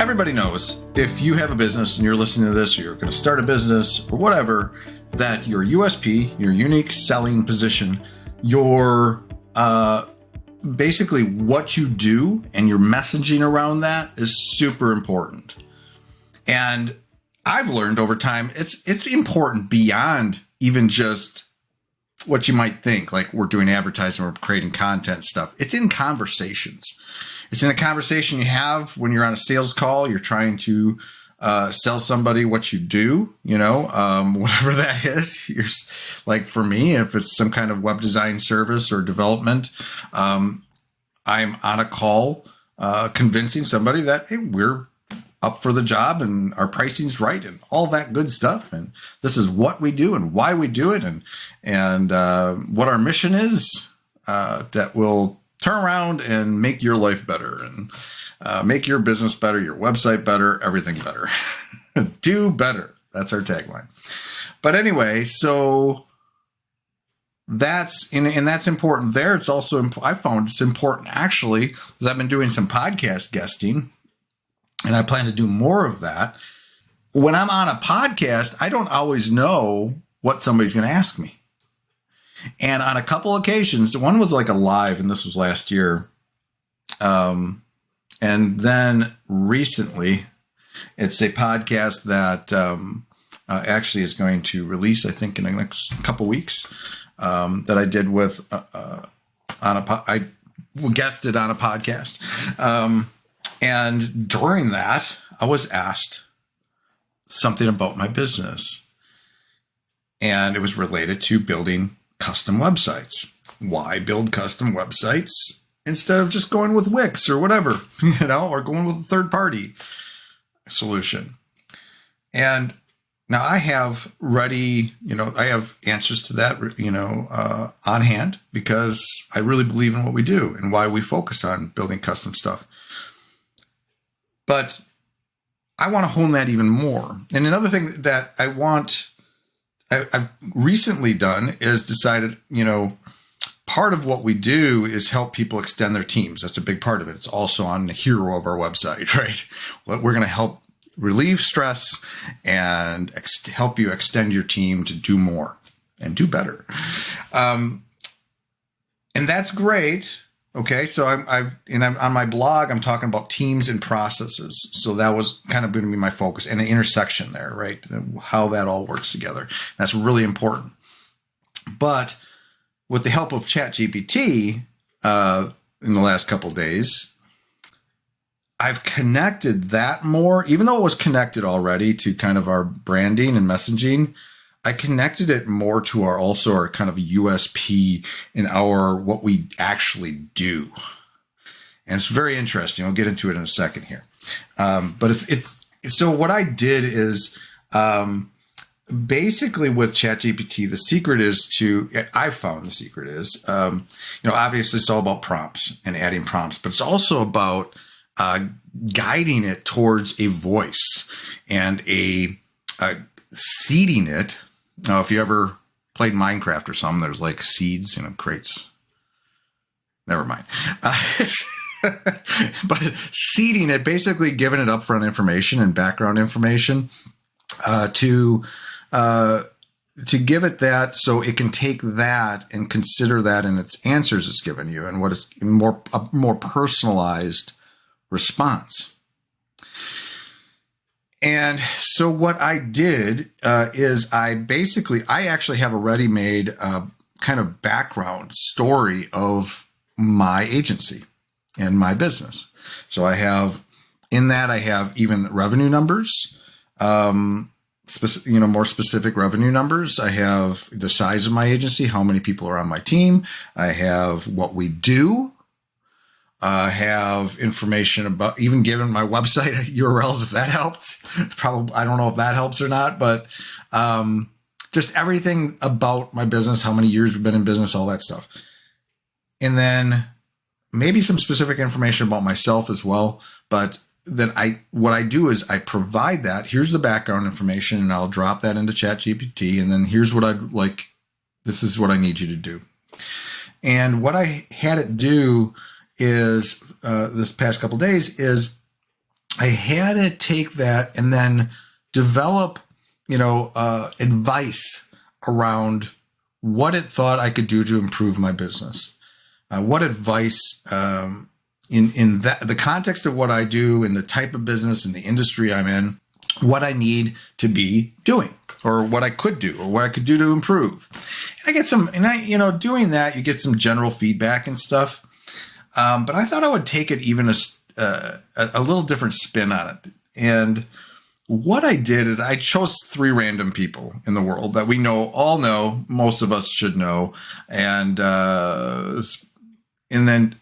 Everybody knows if you have a business and you're listening to this, or you're going to start a business or whatever, that your USP, your unique selling position, your basically what you do and your messaging around that is super important. And I've learned over time, it's important beyond even just what you might think, like we're doing advertising, we're creating content stuff. It's in conversations. It's in a conversation you have when you're on a sales call, you're trying to sell somebody what you do, whatever that is. Like for me, if it's some kind of web design service or development, I'm on a call convincing somebody that, hey, we're up for the job and our pricing's right and all that good stuff. And this is what we do and why we do it and what our mission is that will turn around and make your life better and make your business better, your website better, everything better. Do better. That's our tagline. But anyway, so that's important there. It's also, I found it's important actually, because I've been doing some podcast guesting and I plan to do more of that. When I'm on a podcast, I don't always know what somebody's going to ask me. And on a couple occasions, one was like a live, and this was last year. And then recently, it's a podcast that actually is going to release, I think, in the next couple weeks, that I did with I guested on a podcast. And during that, I was asked something about my business, and it was related to building custom websites. Why build custom websites instead of just going with Wix or whatever, or going with a third party solution? And now I have ready, I have answers to that, on hand, because I really believe in what we do and why we focus on building custom stuff. But I want to hone that even more. And another thing that I've recently done is decided, part of what we do is help people extend their teams. That's a big part of it. It's also on the hero of our website, right? We're going to help relieve stress and help you extend your team to do more and do better. And that's great. Okay, so I'm on my blog, I'm talking about teams and processes. So that was kind of going to be my focus, and the intersection there, right? How that all works together. That's really important. But with the help of ChatGPT in the last couple of days, I've connected that more, even though it was connected already to kind of our branding and messaging. I connected it more to our kind of USP in what we actually do. And it's very interesting. I'll get into it in a second here. But so what I did is, basically with ChatGPT, the secret is I found the secret is, obviously it's all about prompts and adding prompts, but it's also about guiding it towards a voice and seeding it. Now, if you ever played Minecraft or something, there's like seeds, crates. Never mind. But seeding it, basically giving it upfront information and background information to give it that, so it can take that and consider that in its answers it's given you, and what is a more personalized response. And so what I did is I actually have a ready-made kind of background story of my agency and my business. So I have even revenue numbers, more specific revenue numbers. I have the size of my agency, how many people are on my team. I have what we do. I have information about, even given my website URLs, if that helped. Probably, I don't know if that helps or not, but just everything about my business, how many years we've been in business, all that stuff. And then maybe some specific information about myself as well. But then what I do is I provide that. Here's the background information, and I'll drop that into ChatGPT. And then here's what I'd like. This is what I need you to do. And what I had it do is this past couple of days is I had to take that and then develop, advice around what it thought I could do to improve my business. What advice, in that the context of what I do and the type of business and the industry I'm in, what I need to be doing, or what I could do, or what I could do to improve. And I get some, doing that, you get some general feedback and stuff. But I thought I would take it even a little different spin on it. And what I did is I chose 3 random people in the world that we all know, most of us should know. And then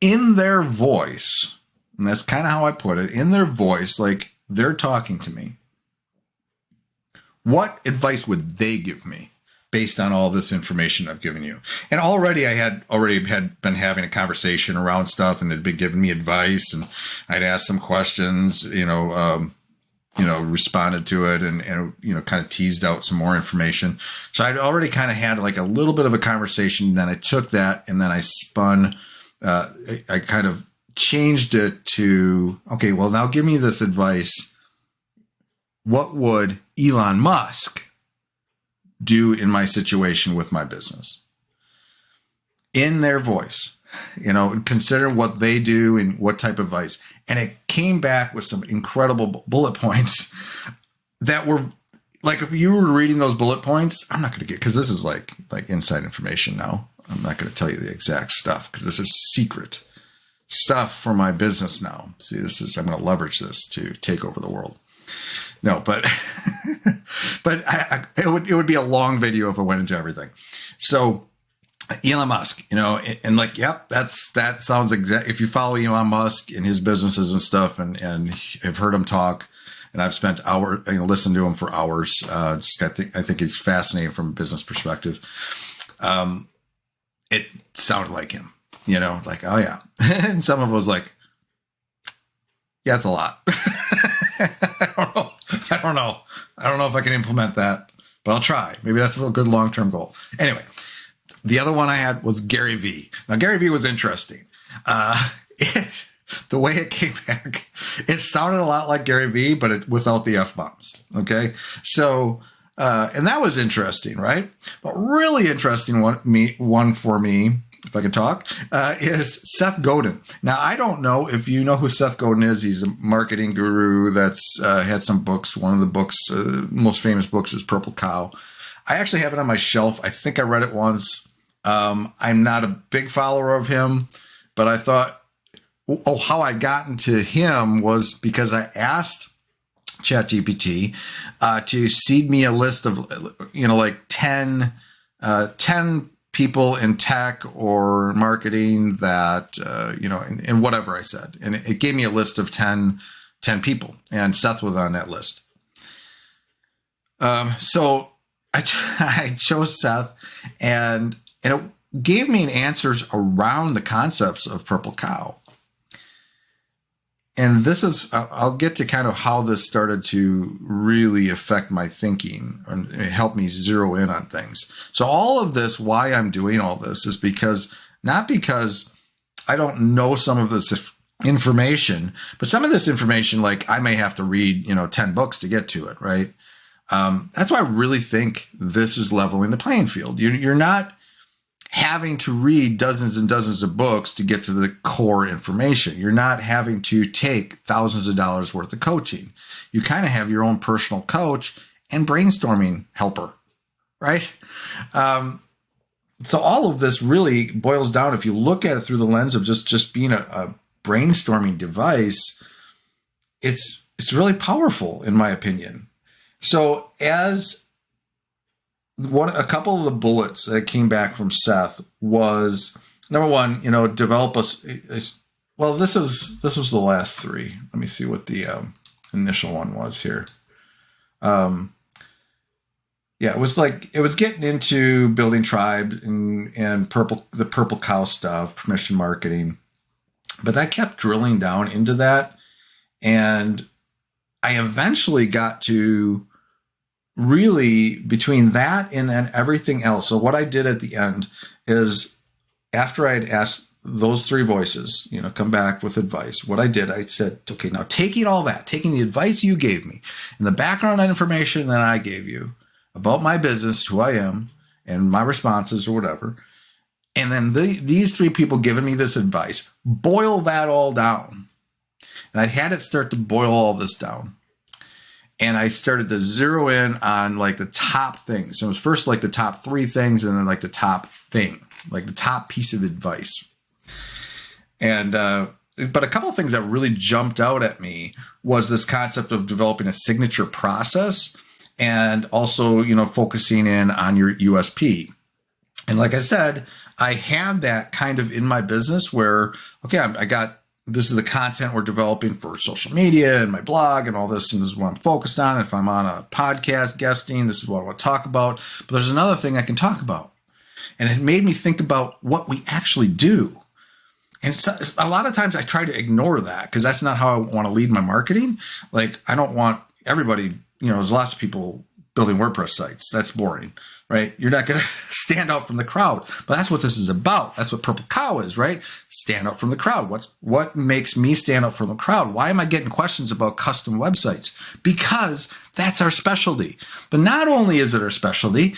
in their voice, and that's kind of how I put it, in their voice, like they're talking to me, what advice would they give me based on all this information I've given you? And already I had been having a conversation around stuff, and had been giving me advice, and I'd asked some questions, responded to it, and kind of teased out some more information. So I'd already kind of had like a little bit of a conversation. Then I took that and then I spun, I kind of changed it to, okay, well, now give me this advice. What would Elon Musk do in my situation with my business? In their voice, consider what they do and what type of advice. And it came back with some incredible bullet points that were like, if you were reading those bullet points, I'm not going to get, because this is like inside information now. I'm not going to tell you the exact stuff because this is secret stuff for my business now. See, I'm going to leverage this to take over the world. No, but it would be a long video if I went into everything. So Elon Musk, and like, yep, that sounds exact. If you follow Elon Musk and his businesses and stuff, and have heard him talk, and I've spent hours, listened to him for hours. I think he's fascinating from a business perspective. It sounded like him, like, oh yeah. And some of it was like, yeah, it's a lot. I don't know if I can implement that, but I'll try. Maybe that's a good long-term goal. Anyway, the other one I had was Gary Vee. Now, Gary Vee was interesting. The way it came back, it sounded a lot like Gary Vee, but without the F-bombs. Okay. So, and that was interesting, right? But really interesting one for me, if I can talk, is Seth Godin. Now, I don't know if you know who Seth Godin is. He's a marketing guru that's had some books. One of the books, most famous books, is Purple Cow. I actually have it on my shelf. I think I read it once. I'm not a big follower of him, but I thought, how I got into him was because I asked ChatGPT to seed me a list of, like 10 people in tech or marketing that, and whatever I said. And it gave me a list of 10 people, and Seth was on that list. So I chose Seth, and it gave me answers around the concepts of Purple Cow. And this is, I'll get to kind of how this started to really affect my thinking and help me zero in on things. So all of this, why I'm doing all this, is not because I don't know some of this information, but some of this information, like I may have to read, 10 books to get to it, right? That's why I really think this is leveling the playing field. You're not having to read dozens and dozens of books to get to the core information. You're not having to take thousands of dollars worth of coaching. You kind of have your own personal coach and brainstorming helper, right? So all of this really boils down, if you look at it through the lens of just being a brainstorming device, it's really powerful, in my opinion. So a couple of the bullets that came back from Seth was, number one, develop well, this was the last 3. Let me see what the initial one was here. Yeah, it was getting into building tribe and the Purple Cow stuff, permission marketing, but I kept drilling down into that, and I eventually got to really, between that and then everything else. So what I did at the end is, after I had asked those three voices, come back with advice. What I did, I said, okay, now taking all that, taking the advice you gave me and the background information that I gave you about my business, who I am, and my responses or whatever, and then these three people giving me this advice, boil that all down. And I had it start to boil all this down. And I started to zero in on like the top things. So it was first like the top three things and then like the top thing, like the top piece of advice. And, but a couple of things that really jumped out at me was this concept of developing a signature process and also, focusing in on your USP. And like I said, I had that kind of in my business where, okay, this is the content we're developing for social media and my blog and all this, and this is what I'm focused on. If I'm on a podcast guesting, this is what I want to talk about. But there's another thing I can talk about. And it made me think about what we actually do. And a lot of times I try to ignore that because that's not how I want to lead my marketing. Like, I don't want everybody, there's lots of people building WordPress sites. That's boring, right? You're not going to stand out from the crowd, but that's what this is about. That's what Purple Cow is, right? Stand out from the crowd. What makes me stand out from the crowd? Why am I getting questions about custom websites? Because that's our specialty. But not only is it our specialty,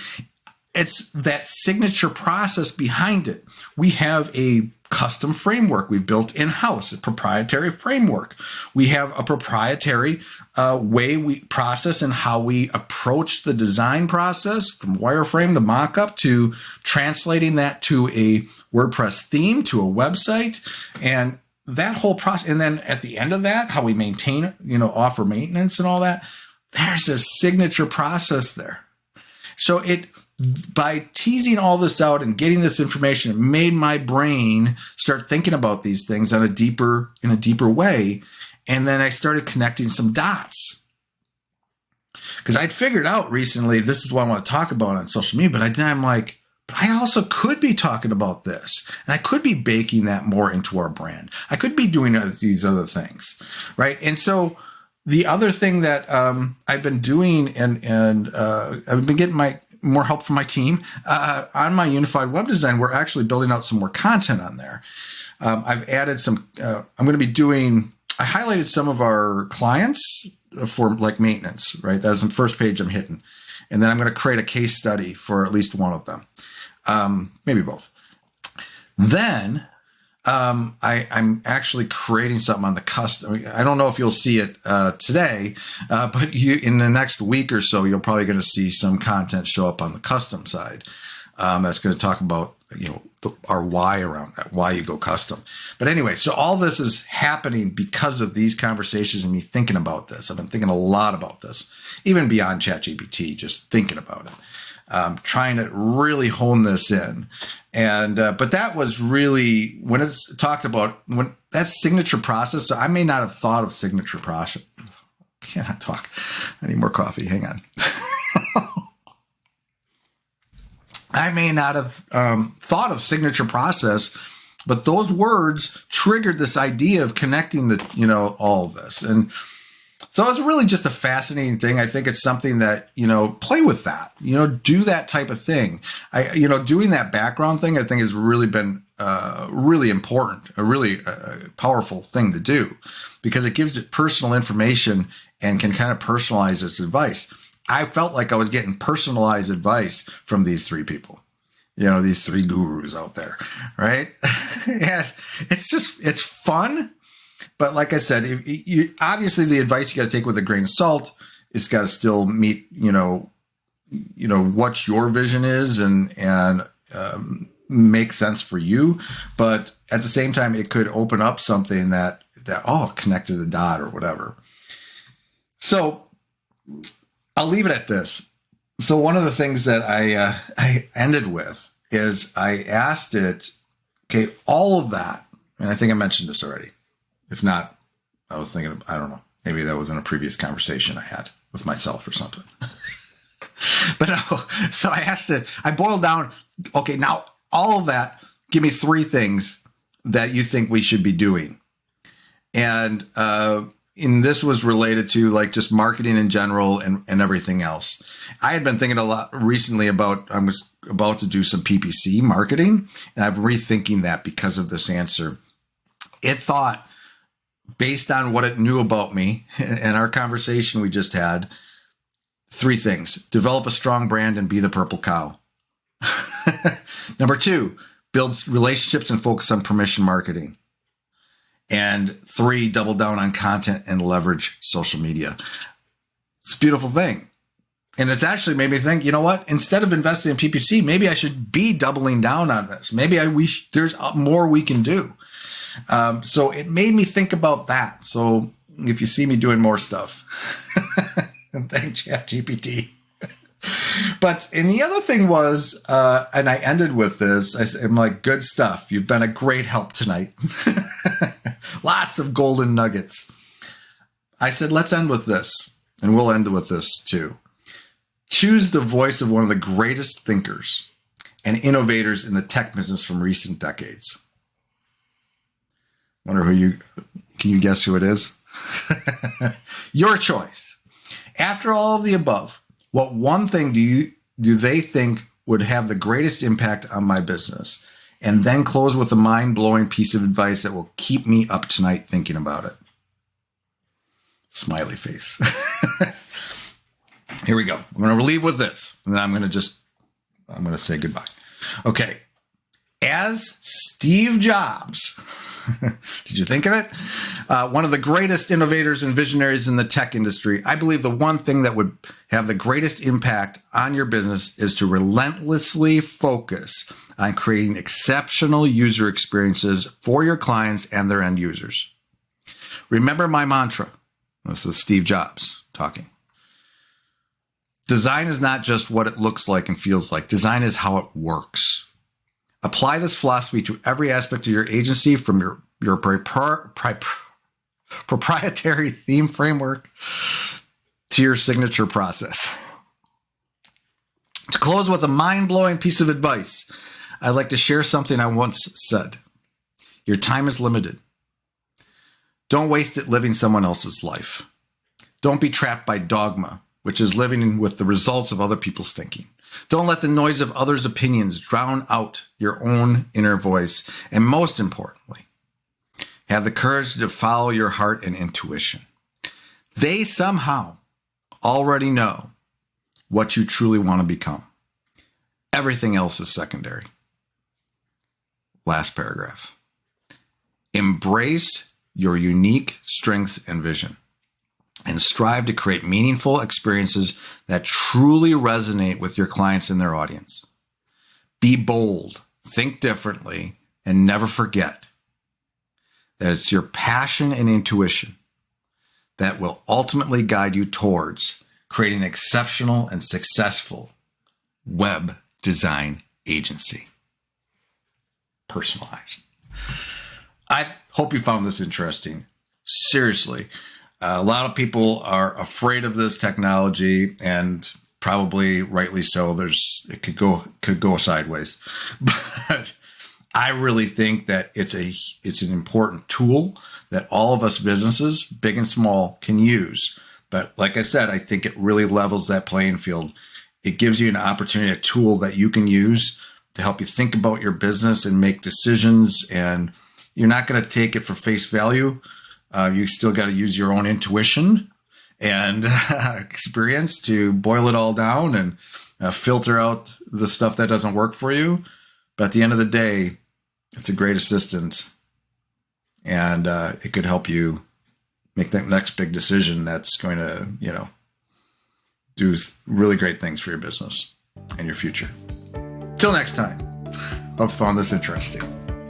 it's that signature process behind it. We have a custom framework we've built in-house, a proprietary framework. We have a proprietary way we process and how we approach the design process, from wireframe to mockup to translating that to a WordPress theme to a website, and that whole process. And then at the end of that, how we maintain it, offer maintenance and all that. There's a signature process there. So by teasing all this out and getting this information, it made my brain start thinking about these things in a deeper way. And then I started connecting some dots. Because I'd figured out recently, this is what I want to talk about on social media, but I'm like, but I also could be talking about this. And I could be baking that more into our brand. I could be doing these other things, right? And so the other thing that I've been doing, and I've been getting more help from my team on my unified web design. We're actually building out some more content on there. I've added some, I'm going to be doing, I highlighted some of our clients for like maintenance, right? That was the first page I'm hitting. And then I'm going to create a case study for at least one of them, maybe both. Then I'm actually creating something on the custom. I don't know if you'll see it today, but in the next week or so, you're probably going to see some content show up on the custom side. That's going to talk about, our why around that, why you go custom. But anyway, so all this is happening because of these conversations and me thinking about this. I've been thinking a lot about this, even beyond ChatGPT, just thinking about it. Trying to really hone this in. And, but that was really, when it's talked about, when that signature process, so I may not have thought of signature process. Cannot talk. I need more coffee. Hang on. I may not have thought of signature process, but those words triggered this idea of connecting all of this. And so it's really just a fascinating thing. I think it's something that, play with that, do that type of thing. Doing that background thing, I think has really been really important, a really powerful thing to do, because it gives it personal information and can kind of personalize its advice. I felt like I was getting personalized advice from these three people, these three gurus out there, right? And it's fun. But like I said, obviously the advice you got to take with a grain of salt. It's got to still meet, what your vision is and make sense for you. But at the same time, it could open up something that connected a dot or whatever. So I'll leave it at this. So one of the things that I ended with is I asked it, okay, all of that, and I think I mentioned this already. If not, I was thinking, I don't know, maybe that was in a previous conversation I had with myself or something. But no, so I asked it, I boiled down, okay, now all of that, give me three things that you think we should be doing. And and this was related to like just marketing in general and everything else. I had been thinking a lot recently about, I was about to do some PPC marketing, and I'm rethinking that because of this answer. It thought, based on what it knew about me and our conversation we just had, 3 things: develop a strong brand and be the purple cow. Number 2, build relationships and focus on permission marketing. And 3, double down on content and leverage social media. It's a beautiful thing. And it's actually made me think, you know what? Instead of investing in PPC, maybe I should be doubling down on this. Maybe there's more we can do. So it made me think about that. So if you see me doing more stuff, thank ChatGPT. And the other thing was, and I ended with this, I'm like, good stuff. You've been a great help tonight. Lots of golden nuggets. I said, let's end with this. And we'll end with this too. Choose the voice of one of the greatest thinkers and innovators in the tech business from recent decades. Can you guess who it is? Your choice. After all of the above, what one thing do they think would have the greatest impact on my business? And then close with a mind-blowing piece of advice that will keep me up tonight thinking about it. Smiley face. Here we go. I'm going to leave with this, and then I'm going to say goodbye. Okay. As Steve Jobs, did you think of it? One of the greatest innovators and visionaries in the tech industry, I believe the one thing that would have the greatest impact on your business is to relentlessly focus on creating exceptional user experiences for your clients and their end users. Remember my mantra. This is Steve Jobs talking. Design is not just what it looks like and feels like. Design is how it works. Apply this philosophy to every aspect of your agency, from your proprietary theme framework to your signature process. To close with a mind-blowing piece of advice, I'd like to share something I once said. Your time is limited. Don't waste it living someone else's life. Don't be trapped by dogma, which is living with the results of other people's thinking. Don't let the noise of others' opinions drown out your own inner voice. And most importantly, have the courage to follow your heart and intuition. They somehow already know what you truly want to become. Everything else is secondary. Last paragraph. Embrace your unique strengths and vision, and strive to create meaningful experiences that truly resonate with your clients and their audience. Be bold, think differently, and never forget that it's your passion and intuition that will ultimately guide you towards creating an exceptional and successful web design agency. Personalized. I hope you found this interesting. Seriously. A lot of people are afraid of this technology, and probably rightly so. It could go sideways, but I really think that it's an important tool that all of us businesses, big and small, can use. But like I said, I think it really levels that playing field. It gives you an opportunity, a tool that you can use to help you think about your business and make decisions. And you're not going to take it for face value. You still got to use your own intuition and experience to boil it all down and filter out the stuff that doesn't work for you. But at the end of the day, it's a great assistant, and it could help you make that next big decision that's going to, do really great things for your business and your future. Till next time, hope you found this interesting.